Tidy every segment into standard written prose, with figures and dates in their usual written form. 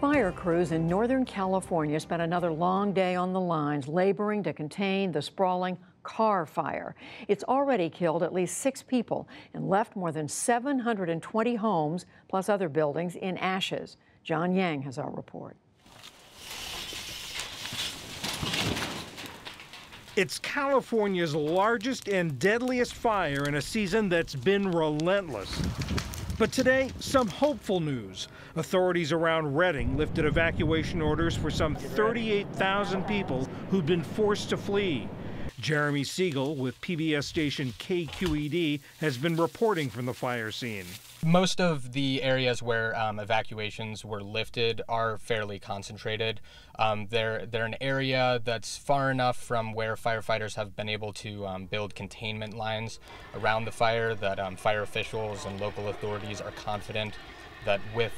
Fire crews in Northern California spent another long day on the lines, laboring to contain the sprawling Carr Fire. It's already killed at least 6 people and left more than 720 homes, plus other buildings, in ashes. John Yang has our report. It's California's largest and deadliest fire in a season that's been relentless. But today, some hopeful news. Authorities around Redding lifted evacuation orders for some 38,000 people who'd been forced to flee. Jeremy Siegel with PBS station KQED has been reporting from the fire scene. Most of the areas where evacuations were lifted are fairly concentrated. They're an area that's far enough from where firefighters have been able to build containment lines around the fire that fire officials and local authorities are confident that with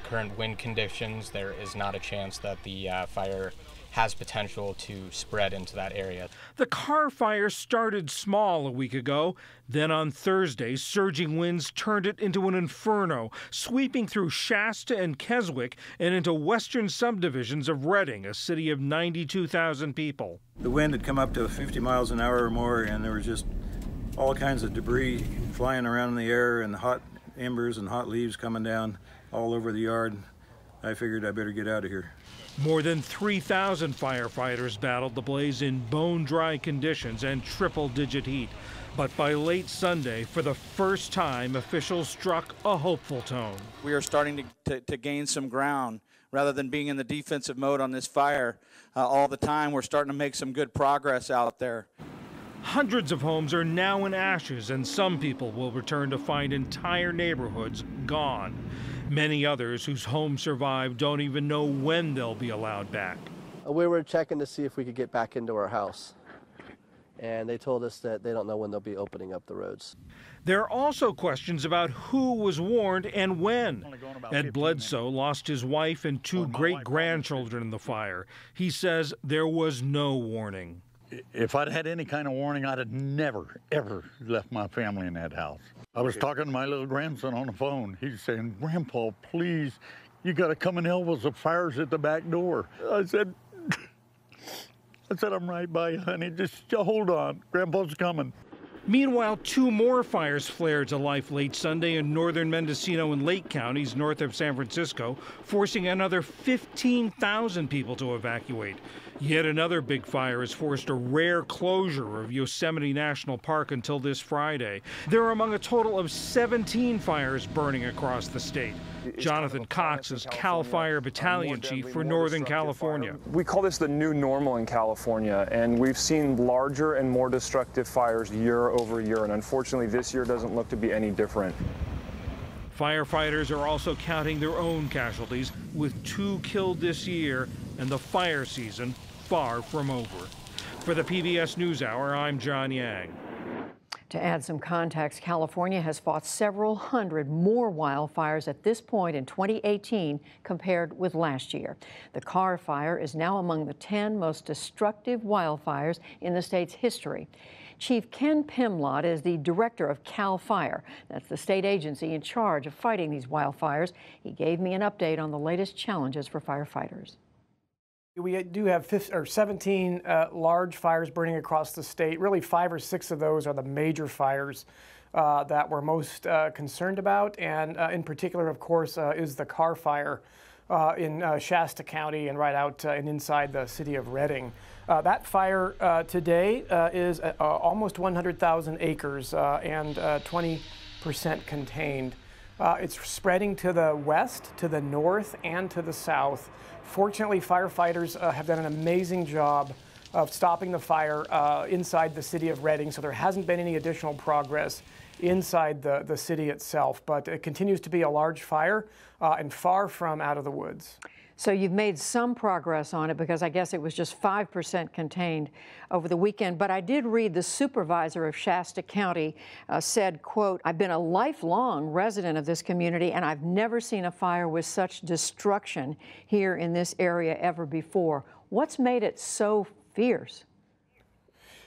current wind conditions, there is not a chance that the fire has potential to spread into that area. The Carr Fire started small a week ago. Then on Thursday, surging winds turned it into an inferno, sweeping through Shasta and Keswick and into western subdivisions of Redding, a city of 92,000 people. The wind had come up to 50 miles an hour or more, and there was just all kinds of debris flying around in the air and hot embers and hot leaves coming down all over the yard. I figured I better get out of here. More than 3,000 firefighters battled the blaze in bone-dry conditions and triple-digit heat. But by late Sunday, for the first time, officials struck a hopeful tone. We are starting to gain some ground. Rather than being in the defensive mode on this fire all the time, we're starting to make some good progress out there. Hundreds of homes are now in ashes, and some people will return to find entire neighborhoods gone. Many others whose homes survived don't even know when they'll be allowed back. We were checking to see if we could get back into our house, and they told us that they don't know when they'll be opening up the roads. There are also questions about who was warned and when. Ed Bledsoe lost his wife and 2 great-grandchildren in the fire. He says there was no warning. If I'd had any kind of warning, I'd have never, ever left my family in that house. I was talking to my little grandson on the phone. He's saying, "Grandpa, please, you got to come and help us. The fire's at the back door." I said, I'm right by you, honey. Just hold on. Grandpa's coming. Meanwhile, 2 more fires flared to life late Sunday in northern Mendocino and Lake counties north of San Francisco, forcing another 15,000 people to evacuate. Yet another big fire has forced a rare closure of Yosemite National Park until this Friday. They're among a total of 17 fires burning across the state. Jonathan Cox is CAL FIRE Battalion Chief for Northern California. We call this the new normal in California, and we've seen larger and more destructive fires year over year, and unfortunately this year doesn't look to be any different. Firefighters are also counting their own casualties, with 2 killed this year and the fire season far from over. For the PBS NewsHour, I'm John Yang. To add some context, California has fought several hundred more wildfires at this point in 2018 compared with last year. The Carr Fire is now among the 10 most destructive wildfires in the state's history. Chief Ken Pimlott is the director of CAL FIRE. That's the state agency in charge of fighting these wildfires. He gave me an update on the latest challenges for firefighters. We do have 17 large fires burning across the state. Really 5 or 6 of those are the major fires that we're most concerned about. And in particular, of course, is the Carr Fire in Shasta County and right out and inside the city of Redding. That fire today is almost 100,000 acres and 20% contained. It's spreading to the west, to the north, and to the south. Fortunately, firefighters have done an amazing job of stopping the fire inside the city of Redding, so there hasn't been any additional progress inside the city itself. But it continues to be a large fire and far from out of the woods. So you've made some progress on it, because I guess it was just 5% contained over the weekend. But I did read the supervisor of Shasta County said, quote, "I've been a lifelong resident of this community, and I've never seen a fire with such destruction here in this area ever before." What's made it so fierce?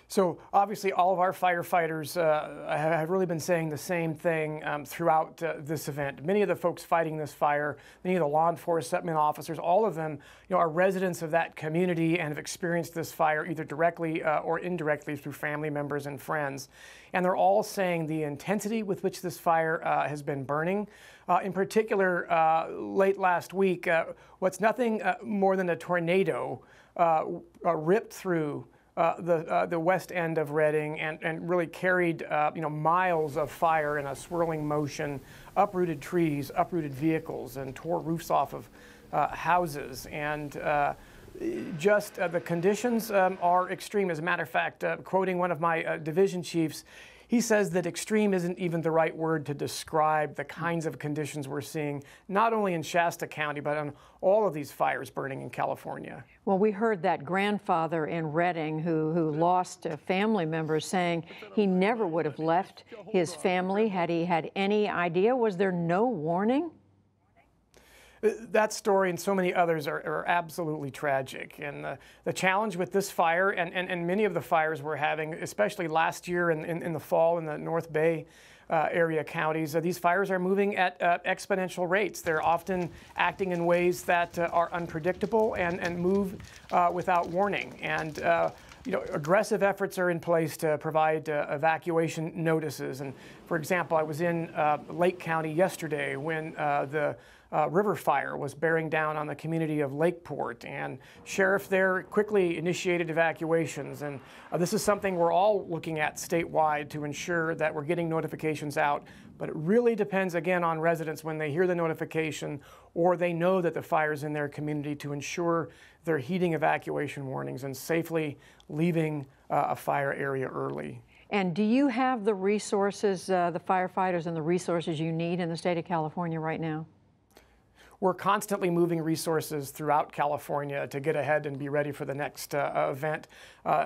So obviously all of our firefighters have really been saying the same thing throughout this event. Many of the folks fighting this fire, many of the law enforcement officers, all of them are residents of that community and have experienced this fire either directly or indirectly through family members and friends. And they're all saying the intensity with which this fire has been burning. In particular, late last week, what's nothing more than a tornado ripped through the west end of Redding and really carried miles of fire in a swirling motion, uprooted trees, uprooted vehicles, and tore roofs off of houses. And the conditions are extreme. As a matter of fact, quoting one of my division chiefs, he says that extreme isn't even the right word to describe the kinds of conditions we're seeing, not only in Shasta County, but on all of these fires burning in California. Well, we heard that grandfather in Redding who lost family members saying he never would have left his family had he had any idea. Was there no warning? That story and so many others are absolutely tragic. And the challenge with this fire and many of the fires we're having, especially last year in the fall in the North Bay area counties, these fires are moving at exponential rates. They're often acting in ways that are unpredictable and move without warning. And aggressive efforts are in place to provide evacuation notices. And for example, I was in Lake County yesterday when the river fire was bearing down on the community of Lakeport, and sheriff there quickly initiated evacuations. And this is something we're all looking at statewide to ensure that we're getting notifications out. But it really depends, again, on residents when they hear the notification or they know that the fire's in their community to ensure they're heeding evacuation warnings and safely leaving a fire area early. And do you have the resources, the firefighters and the resources you need in the state of California right now? We're constantly moving resources throughout California to get ahead and be ready for the next event.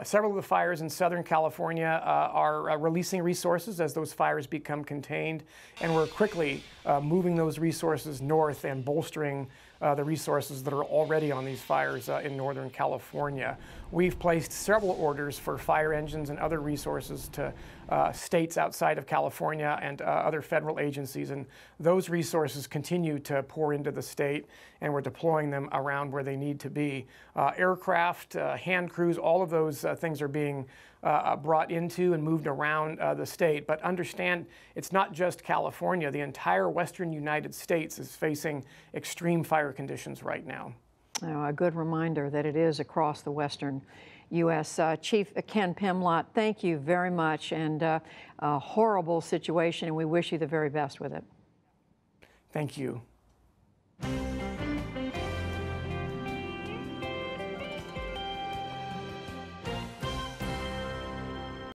Several of the fires in Southern California are releasing resources as those fires become contained, and we're quickly moving those resources north and bolstering the resources that are already on these fires in Northern California. We've placed several orders for fire engines and other resources to states outside of California and other federal agencies, and those resources continue to pour into the state, and we're deploying them around where they need to be. Aircraft, hand crews, all of those things are being brought into and moved around the state. But understand, it's not just California. The entire western United States is facing extreme fire conditions right now. A good reminder that it is across the western U.S. Chief Ken Pimlott, thank you very much, and a horrible situation, and we wish you the very best with it. Thank you.